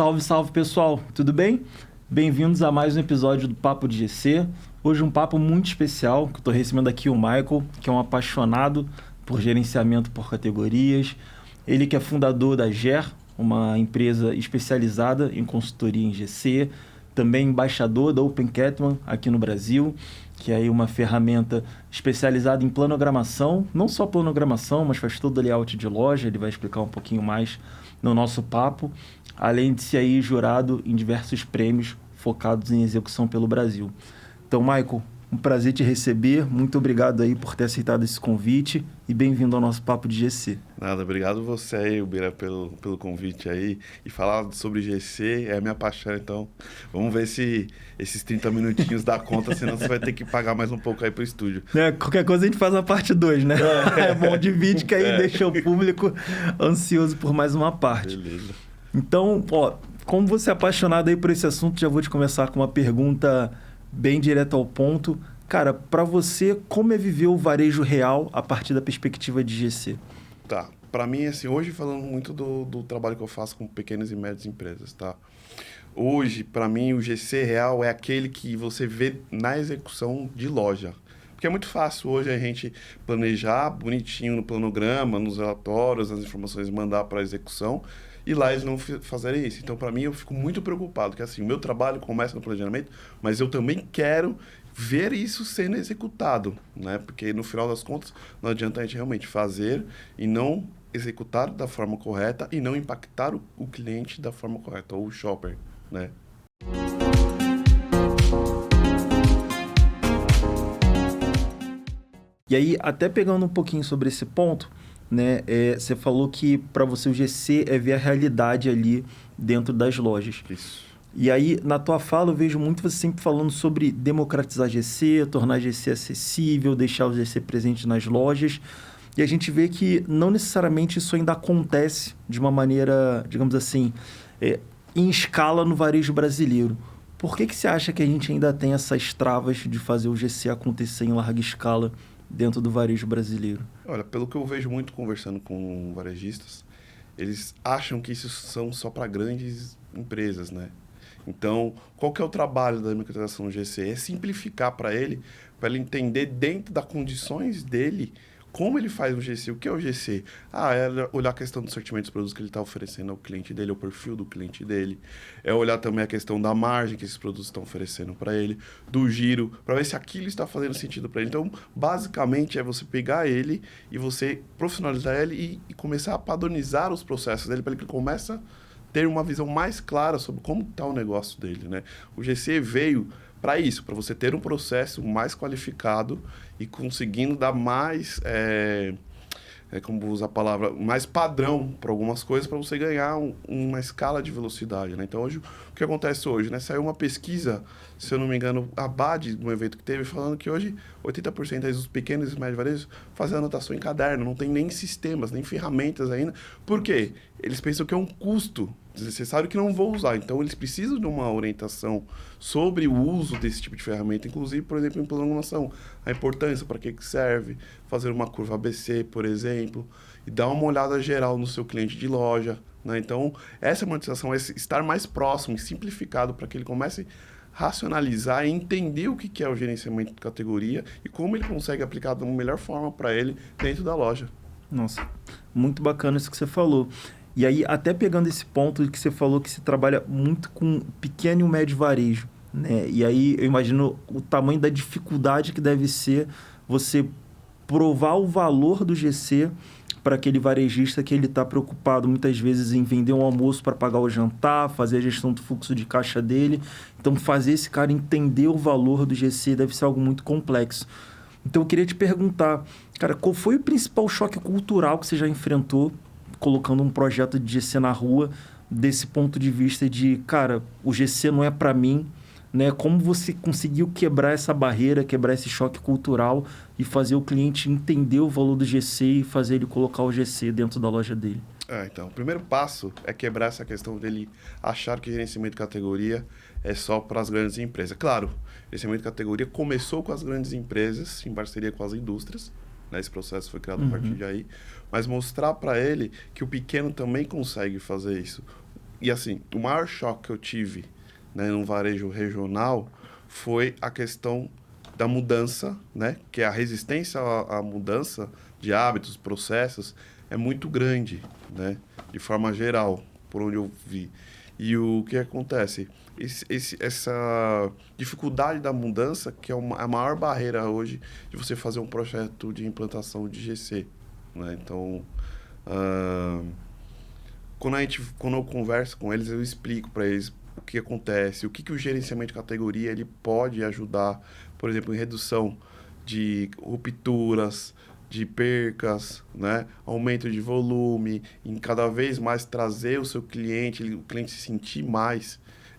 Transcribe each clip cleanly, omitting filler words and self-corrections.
Salve, salve pessoal, tudo bem? Bem-vindos a mais um episódio do Papo de GC. Hoje um papo muito especial, que eu estou recebendo aqui o Michael, que é um apaixonado por gerenciamento por categorias. Ele que é fundador da GER, uma empresa especializada em consultoria em GC, também embaixador da Open Catman aqui no Brasil, que é aí uma ferramenta especializada em planogramação, não só planogramação, mas faz todo o layout de loja, ele vai explicar um pouquinho mais no nosso papo, além de ser aí jurado em diversos prêmios focados em execução pelo Brasil. Então, Michael, um prazer te receber, muito obrigado aí por ter aceitado esse convite e bem-vindo ao nosso Papo de GC. Nada, obrigado você aí, Ubira, pelo convite aí. E falar sobre GC é a minha paixão, então vamos ver se esses 30 minutinhos dá conta, senão você vai ter que pagar mais um pouco aí pro estúdio. Qualquer coisa a gente faz a parte 2, né? É bom, divide que aí deixa o público ansioso por mais uma parte. Beleza. Então, como você é apaixonado aí por esse assunto, já vou te começar com uma pergunta bem direta ao ponto. Cara, para você, como é viver o varejo real a partir da perspectiva de GC? Tá, para mim, assim, hoje falando muito do trabalho que eu faço com pequenas e médias empresas, tá? Hoje, para mim, o GC real é aquele que você vê na execução de loja. Porque é muito fácil hoje a gente planejar bonitinho no planograma, nos relatórios, nas informações, mandar para a execução, e lá eles não fazerem isso. Então, para mim, eu fico muito preocupado, que assim, o meu trabalho começa no planejamento, mas eu também quero ver isso sendo executado, né? Porque no final das contas, não adianta a gente realmente fazer e não executar da forma correta e não impactar o cliente da forma correta, ou o shopper, né? E aí, até pegando um pouquinho sobre esse ponto, né? Você falou que para você o GC é ver a realidade ali dentro das lojas. Isso. E aí, na tua fala, eu vejo muito você sempre falando sobre democratizar GC, tornar GC acessível, deixar o GC presente nas lojas. E a gente vê que não necessariamente isso ainda acontece de uma maneira, digamos assim, em escala no varejo brasileiro. Por que você acha que a gente ainda tem essas travas de fazer o GC acontecer em larga escala dentro do varejo brasileiro? Olha, pelo que eu vejo muito conversando com varejistas, eles acham que isso são só para grandes empresas, né? Então, qual que é o trabalho da democratização do GC? É simplificar para ele entender dentro das condições dele, como ele faz o GC. O que é o GC? É olhar a questão do sortimento dos produtos que ele está oferecendo ao cliente dele, ao perfil do cliente dele. É olhar também a questão da margem que esses produtos estão oferecendo para ele, do giro, para ver se aquilo está fazendo sentido para ele. Então, basicamente, é você pegar ele e você profissionalizar ele e começar a padronizar os processos dele para que ele comece a ter uma visão mais clara sobre como está o negócio dele, né? O GC veio para isso, para você ter um processo mais qualificado e conseguindo dar mais, como usar a palavra, mais padrão para algumas coisas, para você ganhar uma escala de velocidade, né? Então, hoje, o que acontece hoje, né? Saiu uma pesquisa, se eu não me engano, a BAD, de um evento que teve, falando que hoje 80% dos pequenos e médios varejos fazem anotação em caderno, não tem nem sistemas, nem ferramentas ainda. Por quê? Eles pensam que é um custo desnecessário que não vão usar. Então, eles precisam de uma orientação sobre o uso desse tipo de ferramenta, inclusive, por exemplo, em programação. A importância, para que serve, fazer uma curva ABC, por exemplo, e dar uma olhada geral no seu cliente de loja, né? Então, essa monetização é estar mais próximo e simplificado para que ele comece a racionalizar e entender o que é o gerenciamento de categoria e como ele consegue aplicar da melhor forma para ele dentro da loja. Nossa, muito bacana isso que você falou. E aí, até pegando esse ponto que você falou que se trabalha muito com pequeno e médio varejo, né? E aí eu imagino o tamanho da dificuldade que deve ser você provar o valor do GC para aquele varejista que ele está preocupado muitas vezes em vender um almoço para pagar o jantar, fazer a gestão do fluxo de caixa dele. Então, fazer esse cara entender o valor do GC deve ser algo muito complexo. Então, eu queria te perguntar, cara, qual foi o principal choque cultural que você já enfrentou colocando um projeto de GC na rua, desse ponto de vista de, cara, o GC não é para mim, né? Como você conseguiu quebrar essa barreira, quebrar esse choque cultural e fazer o cliente entender o valor do GC e fazer ele colocar o GC dentro da loja dele? Então, o primeiro passo é quebrar essa questão dele achar que gerenciamento de categoria é só para as grandes empresas. Claro, gerenciamento de categoria começou com as grandes empresas, em parceria com as indústrias, né? Esse processo foi criado a partir de aí, mas mostrar para ele que o pequeno também consegue fazer isso. E assim, o maior choque que eu tive, né, no varejo regional foi a questão da mudança, né, que a resistência à mudança de hábitos, processos, é muito grande, né, de forma geral, por onde eu vi. E o que acontece? Essa dificuldade da mudança, que é a maior barreira hoje de você fazer um projeto de implantação de GC, né? Então, quando eu converso com eles, eu explico para eles o que acontece, o que o gerenciamento de categoria ele pode ajudar, por exemplo, em redução de rupturas, de percas, né? Aumento de volume, em cada vez mais trazer o seu cliente, o cliente se sentir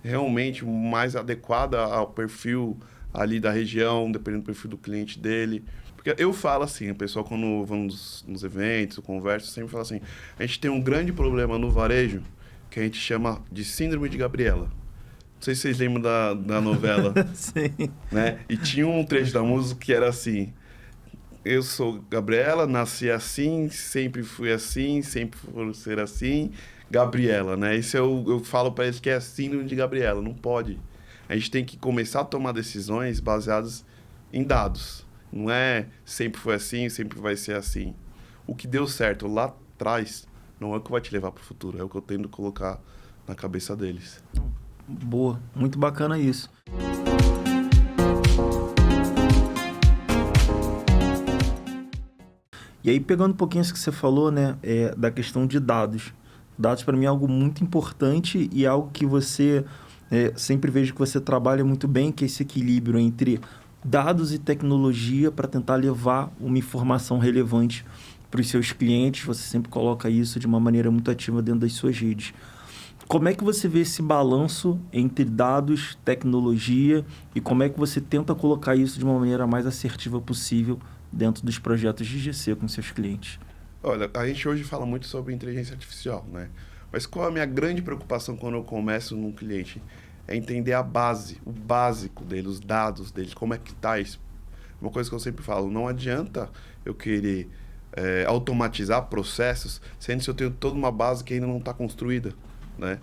realmente mais adequado ao perfil ali da região, dependendo do perfil do cliente dele. Porque eu falo assim, o pessoal quando vão nos eventos, eu converso, sempre fala assim, a gente tem um grande problema no varejo que a gente chama de síndrome de Gabriela. Não sei se vocês lembram da novela. Sim. Né? E tinha um trecho da música que era assim, eu sou Gabriela, nasci assim, sempre fui assim, sempre vou ser assim, Gabriela, né? Isso eu falo para eles que é síndrome de Gabriela, não pode. A gente tem que começar a tomar decisões baseadas em dados. Não é sempre foi assim, sempre vai ser assim. O que deu certo lá atrás não é o que vai te levar para o futuro, é o que eu tento colocar na cabeça deles. Boa, muito bacana isso. E aí, pegando um pouquinho isso que você falou, né, da questão de dados. Dados, para mim, é algo muito importante e algo que você sempre vejo que você trabalha muito bem, que é esse equilíbrio entre dados e tecnologia para tentar levar uma informação relevante para os seus clientes. Você sempre coloca isso de uma maneira muito ativa dentro das suas redes. Como é que você vê esse balanço entre dados, tecnologia e como é que você tenta colocar isso de uma maneira mais assertiva possível dentro dos projetos de GC com seus clientes? Olha, a gente hoje fala muito sobre inteligência artificial, né? Mas qual a minha grande preocupação quando eu começo num cliente? É entender a base, o básico dele, os dados dele, como é que está isso. Uma coisa que eu sempre falo, não adianta eu querer automatizar processos, sendo que eu tenho toda uma base que ainda não está construída, né?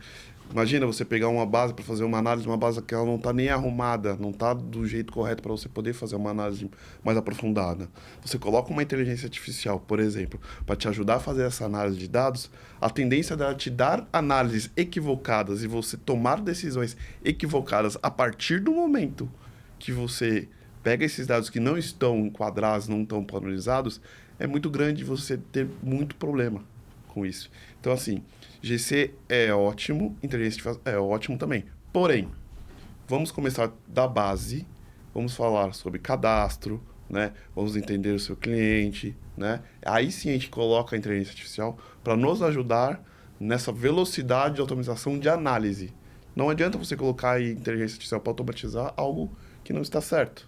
Imagina você pegar uma base para fazer uma análise, uma base que ela não está nem arrumada, não está do jeito correto para você poder fazer uma análise mais aprofundada. Você coloca uma inteligência artificial, por exemplo, para te ajudar a fazer essa análise de dados, a tendência dela te dar análises equivocadas e você tomar decisões equivocadas a partir do momento que você pega esses dados que não estão enquadrados, não estão padronizados, é muito grande você ter muito problema com isso. Então, assim, GC é ótimo, inteligência artificial é ótimo também. Porém, vamos começar da base, vamos falar sobre cadastro, né? Vamos entender o seu cliente, né? Aí sim a gente coloca a inteligência artificial para nos ajudar nessa velocidade de automatização de análise. Não adianta você colocar a inteligência artificial para automatizar algo que não está certo.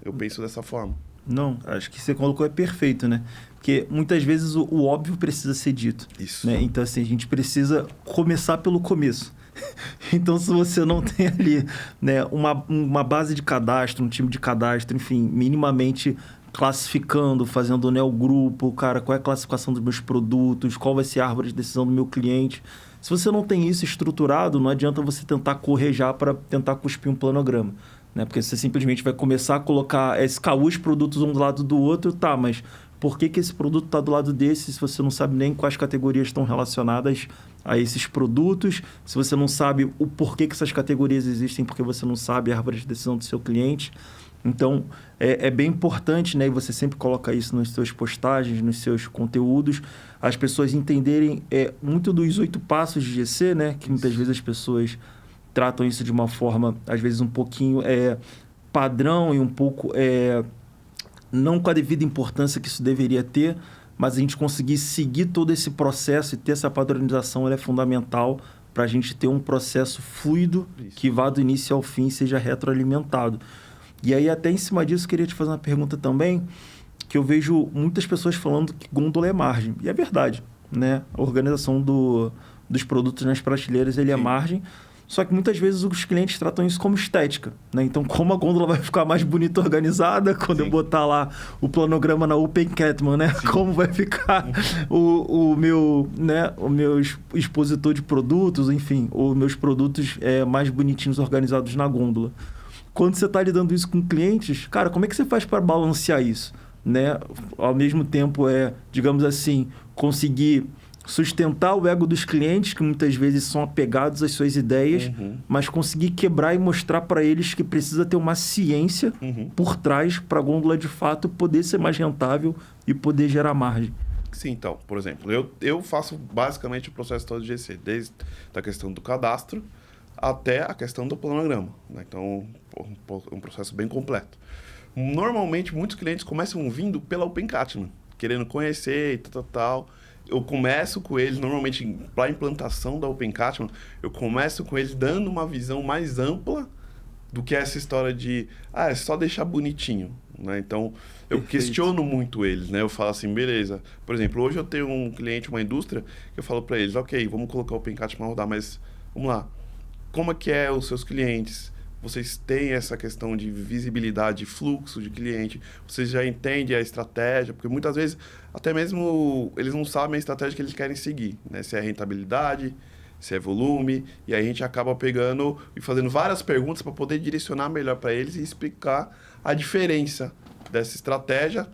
Eu penso dessa forma. Não, acho que você colocou é perfeito, né? Porque muitas vezes o óbvio precisa ser dito. Isso. Né? Então, assim, a gente precisa começar pelo começo. Então, se você não tem ali, né, uma base de cadastro, um time de cadastro, enfim, minimamente classificando, fazendo, né, o grupo, cara, qual é a classificação dos meus produtos, qual vai ser a árvore de decisão do meu cliente. Se você não tem isso estruturado, não adianta você tentar correjar para tentar cuspir um planograma. Né? Porque você simplesmente vai começar a colocar, escalar os produtos um do lado do outro, tá, mas por que esse produto está do lado desse se você não sabe nem quais categorias estão relacionadas a esses produtos, se você não sabe o porquê que essas categorias existem, porque você não sabe a árvore de decisão do seu cliente. Então, é bem importante, né? E você sempre coloca isso nas suas postagens, nos seus conteúdos, as pessoas entenderem muito dos 8 passos de GC, né? Que muitas vezes as pessoas tratam isso de uma forma, às vezes, um pouquinho padrão e um pouco não com a devida importância que isso deveria ter, mas a gente conseguir seguir todo esse processo e ter essa padronização é fundamental para a gente ter um processo fluido que vá do início ao fim e seja retroalimentado. E aí, até em cima disso, eu queria te fazer uma pergunta também, que eu vejo muitas pessoas falando que gôndola é margem. E é verdade, né? A organização dos produtos nas prateleiras, ele é margem. Só que muitas vezes os clientes tratam isso como estética, né? Então, como a gôndola vai ficar mais bonita e organizada quando eu botar lá o planograma na Open Catman, né? Sim. Como vai ficar o meu expositor de produtos, enfim, os meus produtos mais bonitinhos organizados na gôndola. Quando você está lidando isso com clientes, cara, como é que você faz para balancear isso? Né? Ao mesmo tempo, digamos assim, conseguir sustentar o ego dos clientes, que muitas vezes são apegados às suas ideias, mas conseguir quebrar e mostrar para eles que precisa ter uma ciência por trás para a gôndola, de fato, poder ser mais rentável e poder gerar margem. Sim, então, por exemplo, eu faço basicamente o processo todo de GC, desde a questão do cadastro até a questão do planograma, né? Então, um processo bem completo. Normalmente, muitos clientes começam vindo pela Open Catman, querendo conhecer e tal. Eu começo com eles, normalmente, para a implantação da Open Catman, eu começo com eles dando uma visão mais ampla do que essa história de, é só deixar bonitinho, né? Então, eu questiono muito eles, né? Eu falo assim, beleza. Por exemplo, hoje eu tenho um cliente, uma indústria, que eu falo para eles, ok, vamos colocar o Open Catman a rodar, mas vamos lá. Como é que os seus clientes? Vocês têm essa questão de visibilidade, fluxo de cliente? Vocês já entendem a estratégia? Porque muitas vezes, até mesmo, eles não sabem a estratégia que eles querem seguir, né? Se é rentabilidade, se é volume. E aí a gente acaba pegando e fazendo várias perguntas para poder direcionar melhor para eles e explicar a diferença dessa estratégia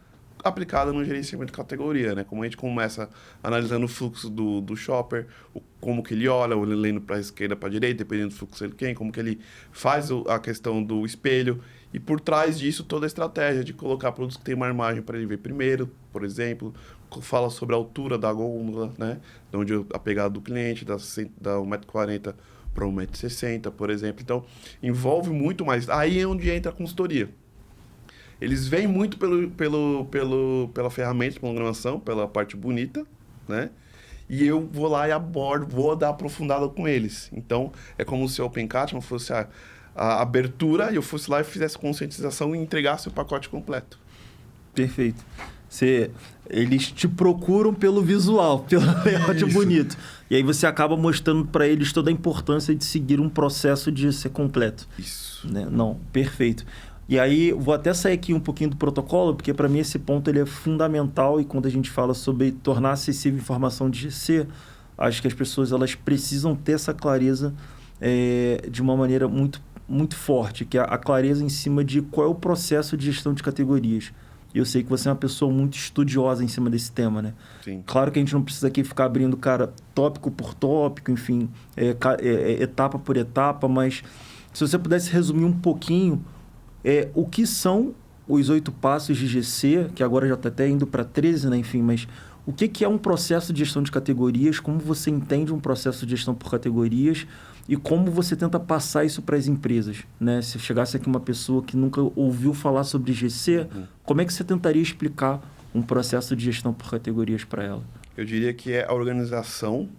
aplicada no gerenciamento de categoria, né? Como a gente começa analisando o fluxo do shopper, como que ele olha, olhando para a esquerda, para a direita, dependendo do fluxo ele tem, como que ele faz a questão do espelho, e por trás disso toda a estratégia de colocar produtos que tem uma margem para ele ver primeiro, por exemplo, fala sobre a altura da gôndola, né? De onde a pegada do cliente, da 1,40 m para 1,60 m, por exemplo. Então, envolve muito mais. Aí é onde entra a consultoria. Eles vêm muito pela ferramenta de programação, pela parte bonita, né? E eu vou lá e abordo, vou dar aprofundada com eles. Então, é como se o Open Catman fosse a abertura e eu fosse lá e fizesse conscientização e entregasse o pacote completo. Perfeito. Eles te procuram pelo visual, pelo layout bonito. E aí você acaba mostrando para eles toda a importância de seguir um processo de ser completo. Isso. Né? Não, perfeito. E aí, vou até sair aqui um pouquinho do protocolo, porque para mim esse ponto ele é fundamental, e quando a gente fala sobre tornar acessível informação de GC, acho que as pessoas elas precisam ter essa clareza de uma maneira muito, muito forte, que é a clareza em cima de qual é o processo de gestão de categorias. E eu sei que você é uma pessoa muito estudiosa em cima desse tema, né? Sim. Claro que a gente não precisa aqui ficar abrindo, cara, tópico por tópico, enfim, etapa por etapa, mas se você pudesse resumir um pouquinho o que são os 8 passos de GC, que agora já está até indo para 13, né? Enfim, mas o que é um processo de gestão de categorias, como você entende um processo de gestão por categorias e como você tenta passar isso para as empresas, né? Se chegasse aqui uma pessoa que nunca ouviu falar sobre GC, como é que você tentaria explicar um processo de gestão por categorias para ela? Eu diria que é a organização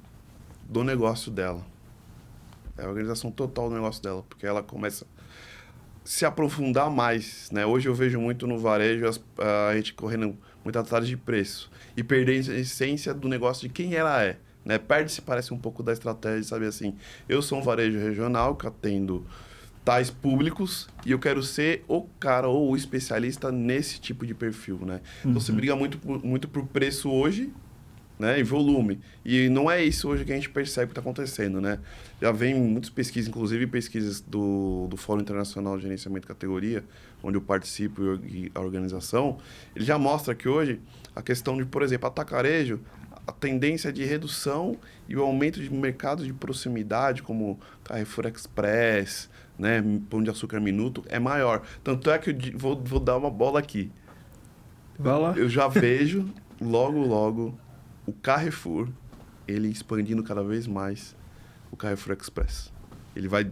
do negócio dela. É a organização total do negócio dela, porque ela começa se aprofundar mais, né? Hoje eu vejo muito no varejo a gente correndo muito atrás de preço e perdendo a essência do negócio de quem ela é, né? Perde-se, parece um pouco da estratégia de saber assim, eu sou um varejo regional que atendo tais públicos e eu quero ser o cara ou o especialista nesse tipo de perfil, né? Então você briga muito por preço hoje, né, e volume. E não é isso hoje que a gente percebe que está acontecendo, né? Já vem muitas pesquisas, inclusive pesquisas do Fórum Internacional de Gerenciamento de Categoria, onde eu participo e a organização, ele já mostra que hoje a questão de, por exemplo, atacarejo, a tendência de redução e o aumento de mercados de proximidade, como Carrefour Express, né, Pão de Açúcar Minuto, é maior. Tanto é que eu vou dar uma bola aqui. Vai lá. Eu já vejo, logo, o Carrefour, ele expandindo cada vez mais o Carrefour Express. Ele vai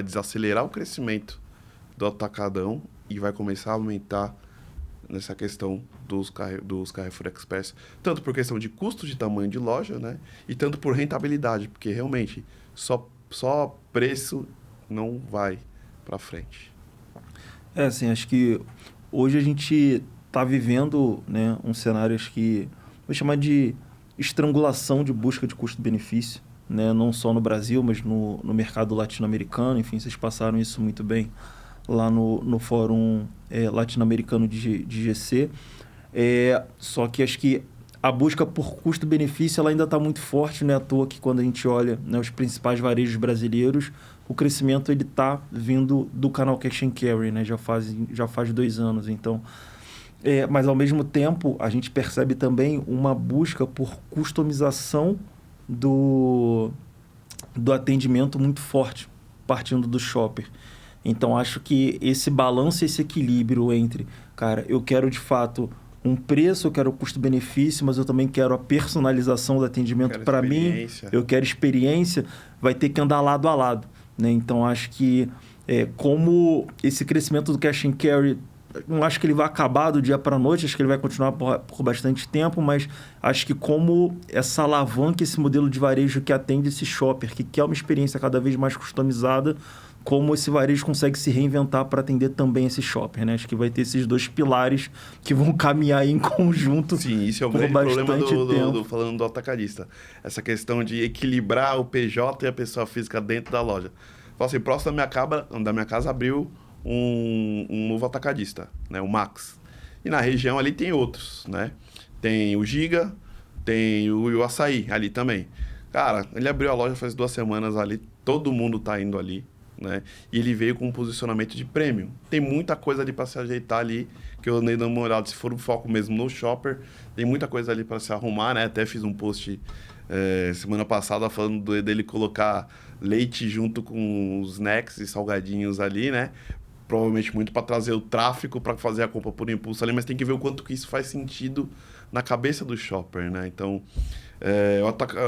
desacelerar o crescimento do atacadão e vai começar a aumentar nessa questão dos Carrefour Express, tanto por questão de custo de tamanho de loja, né? E tanto por rentabilidade, porque realmente só preço não vai para frente. Assim, acho que hoje a gente está vivendo, né, um cenário, acho que vou chamar de estrangulação de busca de custo-benefício, né? Não só no Brasil, mas no mercado latino-americano. Enfim, vocês passaram isso muito bem lá no Fórum Latino-Americano de GC. Só que acho que a busca por custo-benefício ela ainda está muito forte, não é à toa que quando a gente olha, né, os principais varejos brasileiros, o crescimento ele está vindo do canal Cash and Carry, né? Já faz 2 anos. Então, mas ao mesmo tempo a gente percebe também uma busca por customização do atendimento muito forte, partindo do shopper. Então, acho que esse balanço, esse equilíbrio entre, cara, eu quero de fato um preço, eu quero custo-benefício, mas eu também quero a personalização do atendimento para mim, eu quero experiência, vai ter que andar lado a lado, né? Então, acho que como esse crescimento do Cash and Carry, não acho que ele vai acabar do dia para a noite, acho que ele vai continuar por bastante tempo, mas acho que como essa alavanca, esse modelo de varejo que atende esse shopper, que quer uma experiência cada vez mais customizada, como esse varejo consegue se reinventar para atender também esse shopper, né? Acho que vai ter esses 2 pilares que vão caminhar em conjunto. Sim, isso é o grande problema falando do atacadista. Essa questão de equilibrar o PJ e a pessoa física dentro da loja. Fala assim, próximo da minha casa abriu um novo atacadista, né? O Max. E na região ali tem outros, né? Tem o Giga, tem o Açaí ali também. Cara, ele abriu a loja faz 2 semanas ali, todo mundo tá indo ali, né? E ele veio com um posicionamento de premium. Tem muita coisa ali para se ajeitar ali, que eu nem dou uma olhada. Se for o foco mesmo no shopper, tem muita coisa ali para se arrumar, né? Até fiz um post semana passada falando dele colocar leite junto com os snacks e salgadinhos ali, né? Provavelmente muito para trazer o tráfego para fazer a compra por impulso ali, mas tem que ver o quanto que isso faz sentido na cabeça do shopper, né? Então,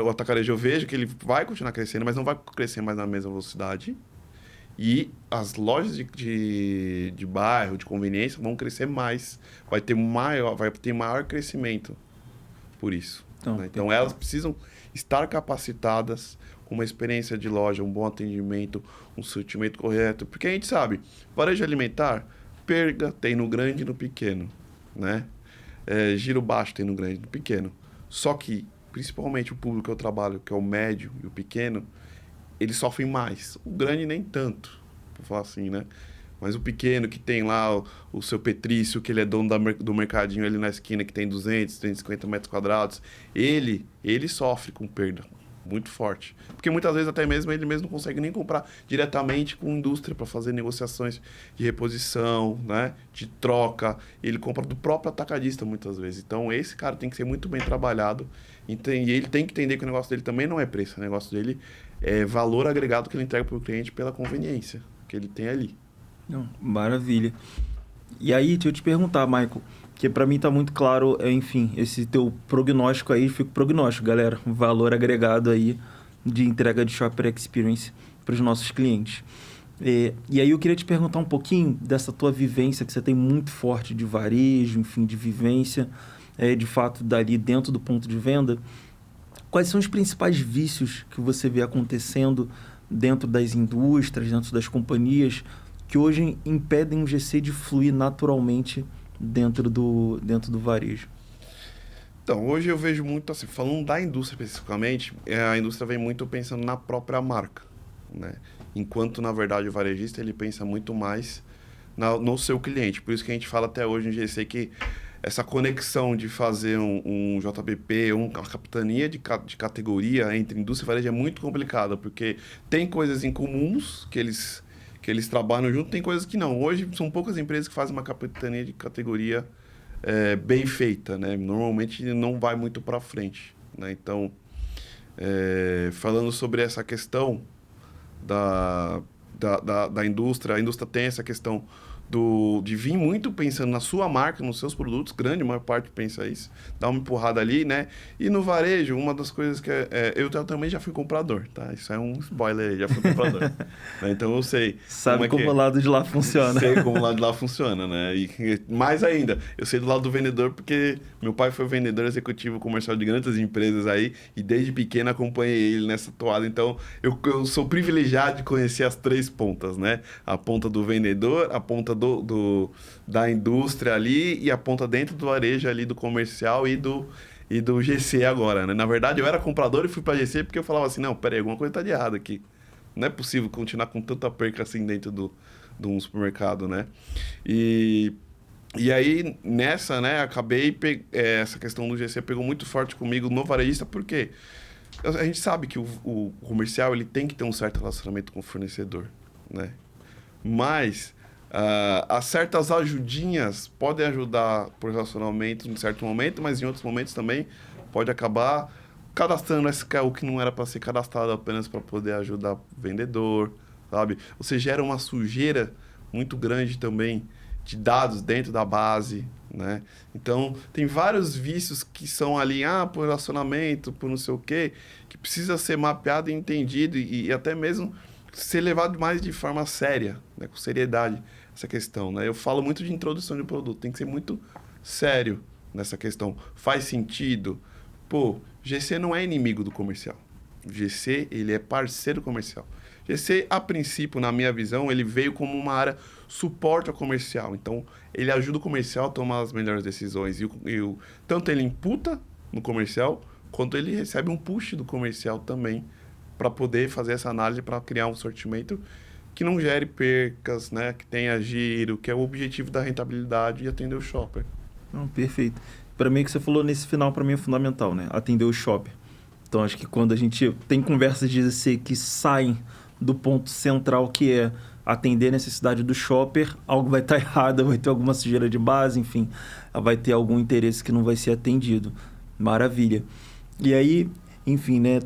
o atacarejo eu vejo que ele vai continuar crescendo, mas não vai crescer mais na mesma velocidade. E as lojas de bairro, de conveniência, vão crescer mais. Vai ter maior crescimento por isso. Né? Então, elas precisam estar capacitadas com uma experiência de loja, um bom atendimento, um sortimento correto. Porque a gente sabe, varejo alimentar, perda tem no grande e no pequeno. Né? Giro baixo tem no grande e no pequeno. Só que, principalmente o público que eu trabalho, que é o médio e o pequeno, eles sofrem mais. O grande nem tanto, por falar assim, né? Mas o pequeno que tem lá o seu Petrício, que ele é dono do mercadinho ali na esquina, que tem 200, 250 metros quadrados, ele sofre com perda muito forte. Porque muitas vezes até mesmo ele mesmo não consegue nem comprar diretamente com a indústria para fazer negociações de reposição, né? De troca. Ele compra do próprio atacadista muitas vezes. Então esse cara tem que ser muito bem trabalhado e ele tem que entender que o negócio dele também não é preço. O negócio dele é valor agregado que ele entrega para o cliente pela conveniência que ele tem ali. Não, maravilha. E aí, deixa eu te perguntar, Michael, que para mim está muito claro, enfim, esse teu prognóstico aí, fica prognóstico, galera, valor agregado aí de entrega de shopper experience para os nossos clientes. E aí eu queria te perguntar um pouquinho dessa tua vivência, que você tem muito forte de varejo, enfim, de vivência, de fato, dali dentro do ponto de venda. Quais são os principais vícios que você vê acontecendo dentro das indústrias, dentro das companhias, que hoje impedem o GC de fluir naturalmente dentro do varejo? Então, hoje eu vejo muito assim, falando da indústria especificamente, a indústria vem muito pensando na própria marca, né? Enquanto, na verdade, o varejista ele pensa muito mais no seu cliente. Por isso que a gente fala até hoje no GC que essa conexão de fazer um JBP, uma capitania de categoria entre indústria e varejo é muito complicada, porque tem coisas em comuns que eles trabalham junto, tem coisas que não. Hoje são poucas empresas que fazem uma capitania de categoria bem feita, né? Normalmente não vai muito para frente, né? Então, falando sobre essa questão da indústria, a indústria tem essa questão de vir muito pensando na sua marca, nos seus produtos, grande maior parte pensa isso, dá uma empurrada ali, né? E no varejo, uma das coisas que eu também já fui comprador, tá? Isso é um spoiler aí, já fui comprador. Né? Então eu sei. Sabe como o lado de lá funciona. Sei como o lado de lá funciona, né? E mais ainda, eu sei do lado do vendedor porque meu pai foi vendedor executivo comercial de grandes empresas aí e desde pequeno acompanhei ele nessa toada. Então eu sou privilegiado de conhecer as 3 pontas, né? A ponta do vendedor, a ponta da indústria ali e a ponta dentro do varejo ali do comercial e e do GC agora, né? Na verdade, eu era comprador e fui para GC porque eu falava assim, não, peraí, alguma coisa tá de errado aqui. Não é possível continuar com tanta perca assim dentro de um supermercado, né? E, e aí, nessa, né, essa questão do GC pegou muito forte comigo no varejista, porque a gente sabe que o comercial ele tem que ter um certo relacionamento com o fornecedor, né? Mas as certas ajudinhas podem ajudar por relacionamento em certo momento, mas em outros momentos também pode acabar cadastrando SKU que não era para ser cadastrado apenas para poder ajudar o vendedor, sabe? Você gera uma sujeira muito grande também de dados dentro da base, né? Então, tem vários vícios que são ali, por relacionamento, por não sei o quê, que precisa ser mapeado e entendido e até mesmo ser levado mais de forma séria, né? Com seriedade, essa questão, né? Eu falo muito de introdução de produto, tem que ser muito sério nessa questão. Faz sentido? Pô, GC não é inimigo do comercial. GC, ele é parceiro comercial. GC, a princípio, na minha visão, ele veio como uma área suporte ao comercial. Então, ele ajuda o comercial a tomar as melhores decisões. Tanto ele imputa no comercial, quanto ele recebe um push do comercial também, para poder fazer essa análise, para criar um sortimento que não gere percas, né? Que tenha giro, que é o objetivo da rentabilidade e atender o shopper. Não, perfeito. Para mim, o que você falou nesse final, para mim é fundamental, né? Atender o shopper. Então, acho que quando a gente tem conversas de GC que saem do ponto central, que é atender a necessidade do shopper, algo vai estar errado, vai ter alguma sujeira de base, enfim, vai ter algum interesse que não vai ser atendido. Maravilha. E aí, enfim, né?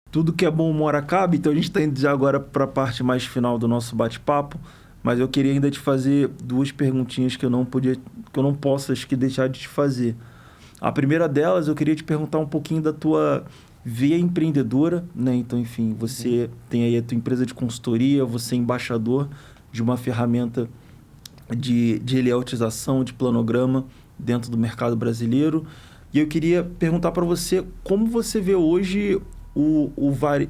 Tudo que é bom uma hora acaba, então a gente está indo já agora para a parte mais final do nosso bate-papo, mas eu queria ainda te fazer duas perguntinhas que eu não posso acho que deixar de te fazer. A primeira delas, eu queria te perguntar um pouquinho da tua veia empreendedora, né? Então, enfim, você tem aí a tua empresa de consultoria, você é embaixador de uma ferramenta de layoutização, de planograma dentro do mercado brasileiro. E eu queria perguntar para você como você vê hoje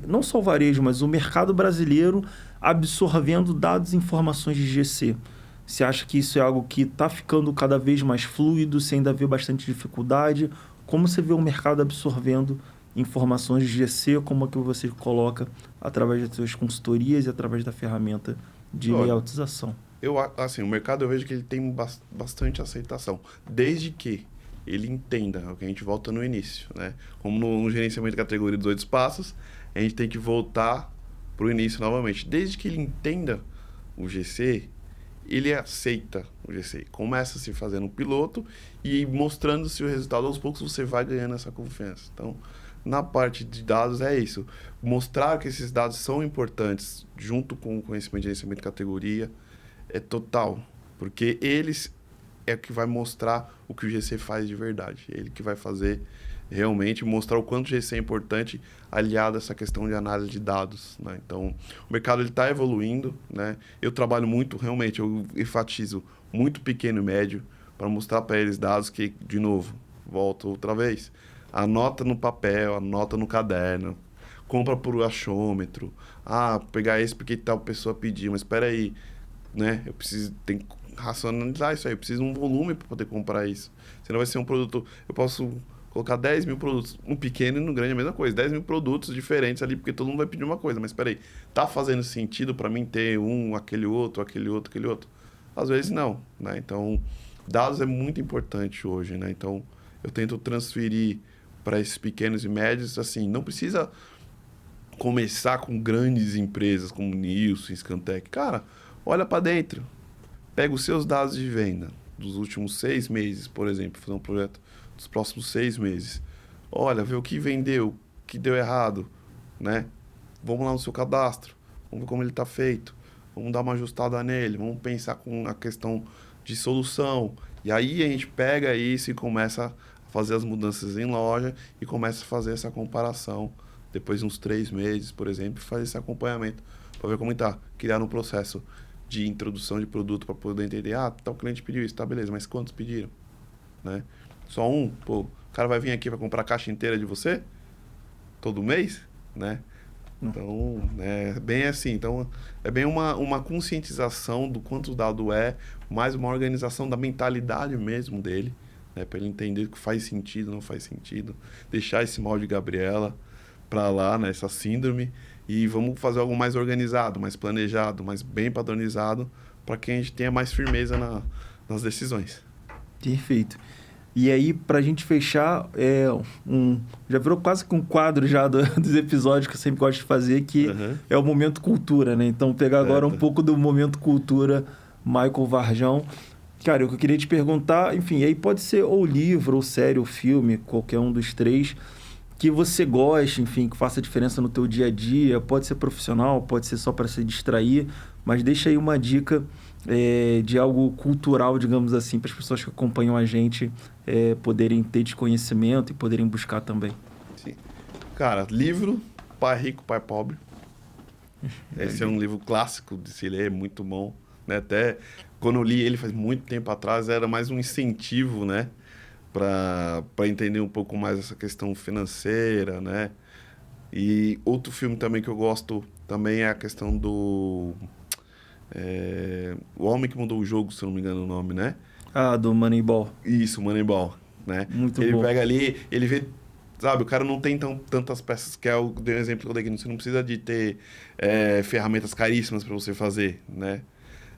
não só o varejo, mas o mercado brasileiro absorvendo dados e informações de GC. Você acha que isso é algo que está ficando cada vez mais fluido, você ainda vê bastante dificuldade? Como você vê o mercado absorvendo informações de GC? Como é que você coloca através das suas consultorias e através da ferramenta de layoutização? O mercado eu vejo que ele tem bastante aceitação, desde que ele entenda, o que a gente volta no início, né? Como no gerenciamento de categoria dos 8 passos, a gente tem que voltar para o início novamente. Desde que ele entenda o GC, ele aceita o GC. Começa se fazendo um piloto e mostrando-se o resultado, aos poucos você vai ganhando essa confiança. Então, na parte de dados é isso. Mostrar que esses dados são importantes, junto com o conhecimento de gerenciamento de categoria, é total. Porque eles é o que vai mostrar o que o GC faz de verdade. Ele que vai fazer realmente mostrar o quanto o GC é importante aliado a essa questão de análise de dados, né? Então, o mercado está evoluindo, né? Eu trabalho muito, realmente, eu enfatizo muito pequeno e médio para mostrar para eles dados que, de novo, volto outra vez, anota no papel, anota no caderno, compra por achômetro, pegar esse porque tal pessoa pediu, mas espera aí, né? Tem que racionalizar isso aí, eu preciso de um volume para poder comprar isso. Senão vai ser um produto, eu posso colocar 10 mil produtos, no pequeno e no grande é a mesma coisa, 10 mil produtos diferentes ali, porque todo mundo vai pedir uma coisa, mas espera aí, tá fazendo sentido para mim ter aquele outro? Às vezes não, né? Então, dados é muito importante hoje, né? Então, eu tento transferir para esses pequenos e médios, assim, não precisa começar com grandes empresas como Nielsen, Scantec. Cara, olha para dentro, pega os seus dados de venda dos últimos 6 meses, por exemplo, fazer um projeto dos próximos 6 meses. Olha, vê o que vendeu, o que deu errado, né? Vamos lá no seu cadastro, vamos ver como ele está feito, vamos dar uma ajustada nele, vamos pensar com a questão de solução. E aí a gente pega isso e começa a fazer as mudanças em loja e começa a fazer essa comparação depois de uns 3 meses, por exemplo, e fazer esse acompanhamento para ver como está. Criar um processo de introdução de produto para poder entender, tal cliente pediu isso, tá, beleza, mas quantos pediram? Né? Só um? Pô, o cara vai vir aqui para comprar a caixa inteira de você? Todo mês? Né? Então, é bem assim. Então, é bem uma conscientização do quanto o dado é, mais uma organização da mentalidade mesmo dele, né? Para ele entender o que faz sentido, não faz sentido. Deixar esse mal de Gabriela para lá, né? Essa síndrome. E vamos fazer algo mais organizado, mais planejado, mais bem padronizado, para que a gente tenha mais firmeza nas decisões. Perfeito. E aí, pra gente fechar, já virou quase que um quadro já dos episódios que eu sempre gosto de fazer, que é o Momento Cultura, né? Então, pegar agora um pouco do Momento Cultura, Michael Varjão. Cara, o que eu queria te perguntar, enfim, aí pode ser ou livro, ou série, ou filme, qualquer um dos três, que você goste, enfim, que faça diferença no teu dia a dia, pode ser profissional, pode ser só para se distrair, mas deixa aí uma dica de algo cultural, digamos assim, para as pessoas que acompanham a gente poderem ter desconhecimento e poderem buscar também. Sim. Cara, livro Pai Rico, Pai Pobre. Esse é um livro clássico de se ler, muito bom, né? Até quando eu li ele faz muito tempo atrás, era mais um incentivo, né? Para entender um pouco mais essa questão financeira, né? E outro filme também que eu gosto também é a questão do... O Homem que Mudou o Jogo, se eu não me engano o nome, né? Ah, do Moneyball. Isso, Moneyball, né? Muito ele bom. Pega ali, ele vê... Sabe, o cara não tem tantas peças, que é o exemplo que eu dei aqui. Você não precisa de ter ferramentas caríssimas para você fazer, né?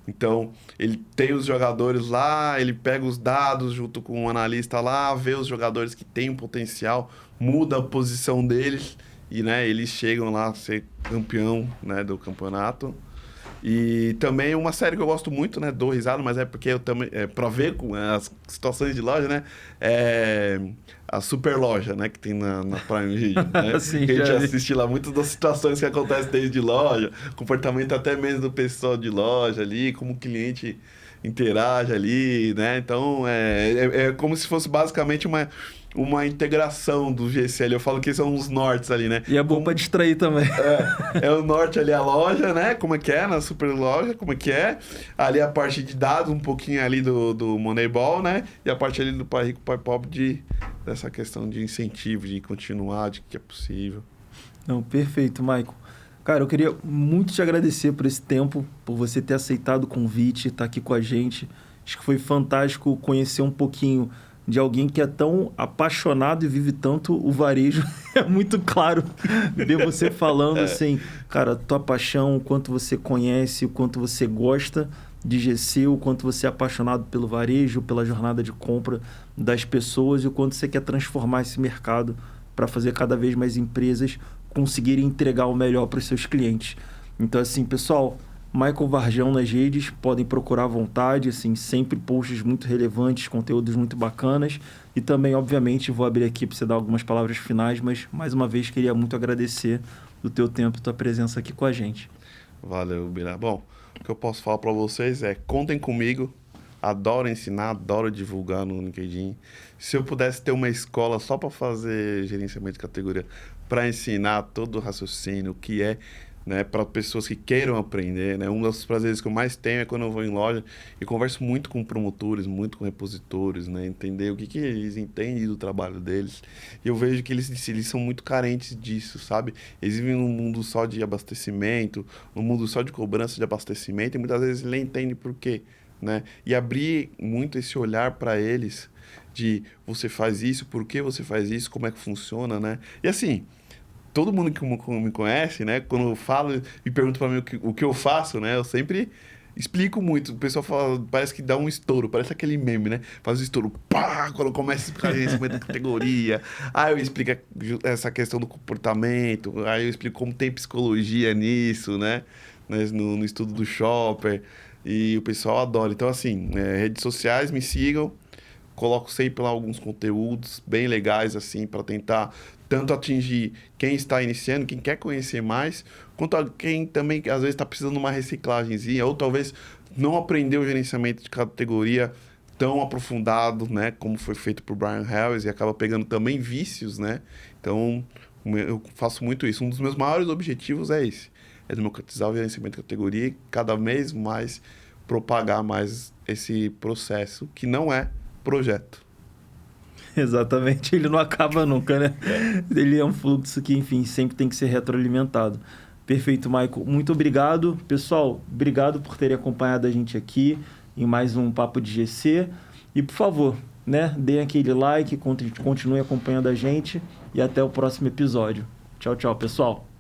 Então, ele tem os jogadores lá, ele pega os dados junto com um analista lá, vê os jogadores que têm um potencial, muda a posição deles e, né, eles chegam lá a ser campeão, né, do campeonato. E também uma série que eu gosto muito, né, dou risada, mas é porque eu também, pra ver com as situações de loja, né, a Super Loja, né, que tem na Prime Video, né? Sim, que a gente já vi. assiste lá muitas das situações que acontecem dentro de loja, comportamento até mesmo do pessoal de loja ali, como o cliente interage ali, né? Então, é como se fosse basicamente uma integração do GCL. Eu falo que são os nortes ali, né? E é bom para distrair também. É o norte ali, a loja, né? Como é que é, na super loja, como é que é. Ali a parte de dados, um pouquinho ali do Moneyball, né? E a parte ali do Pai Rico, Pai Pobre, dessa questão de incentivo, de continuar, de que é possível. Não, perfeito, Michael. Cara, eu queria muito te agradecer por esse tempo, por você ter aceitado o convite, estar aqui com a gente. Acho que foi fantástico conhecer um pouquinho de alguém que é tão apaixonado e vive tanto o varejo. É muito claro ver você falando assim, cara, tua paixão, o quanto você conhece, o quanto você gosta de GC, o quanto você é apaixonado pelo varejo, pela jornada de compra das pessoas e o quanto você quer transformar esse mercado para fazer cada vez mais empresas conseguirem entregar o melhor para os seus clientes. Então, assim, pessoal, Michael Varjão nas redes, podem procurar à vontade, assim, sempre posts muito relevantes, conteúdos muito bacanas. E também, obviamente, vou abrir aqui para você dar algumas palavras finais, mas, mais uma vez, queria muito agradecer o teu tempo e tua presença aqui com a gente. Valeu, Bira. Bom, o que eu posso falar para vocês é, contem comigo, adoro ensinar, adoro divulgar no LinkedIn. Se eu pudesse ter uma escola só para fazer gerenciamento de categoria, para ensinar todo o raciocínio, o que é, né, para pessoas que queiram aprender, né? Um dos prazeres que eu mais tenho é quando eu vou em loja e converso muito com promotores, muito com repositores, né? Entender o que eles entendem do trabalho deles. E eu vejo que eles são muito carentes disso, sabe? Eles vivem num mundo só de abastecimento, num mundo só de cobrança de abastecimento, e muitas vezes nem entendem por quê, né? E abrir muito esse olhar para eles de você faz isso, por que você faz isso, como é que funciona, né? E assim, todo mundo que me conhece, né? Quando eu falo e pergunta para mim o que eu faço, né? Eu sempre explico muito. O pessoal fala, parece que dá um estouro, parece aquele meme, né? Faz o estouro, pá! Quando começa a explicar gerenciamento da categoria. Aí eu explico essa questão do comportamento, aí eu explico como tem psicologia nisso, né? No estudo do shopper. E o pessoal adora. Então, assim, redes sociais, me sigam. Coloco sempre lá alguns conteúdos bem legais, assim, para tentar tanto atingir quem está iniciando, quem quer conhecer mais, quanto a quem também, às vezes, está precisando de uma reciclagemzinha, ou talvez não aprendeu o gerenciamento de categoria tão aprofundado, né, como foi feito por Brian Harris, e acaba pegando também vícios, né? Então, eu faço muito isso. Um dos meus maiores objetivos é esse, é democratizar o gerenciamento de categoria e cada vez mais propagar mais esse processo, que não é projeto. Exatamente, ele não acaba nunca, né? Ele é um fluxo que, enfim, sempre tem que ser retroalimentado. Perfeito, Michael. Muito obrigado. Pessoal, obrigado por terem acompanhado a gente aqui em mais um Papo de GC. E, por favor, né, deem aquele like, continue acompanhando a gente e até o próximo episódio. Tchau, tchau, pessoal.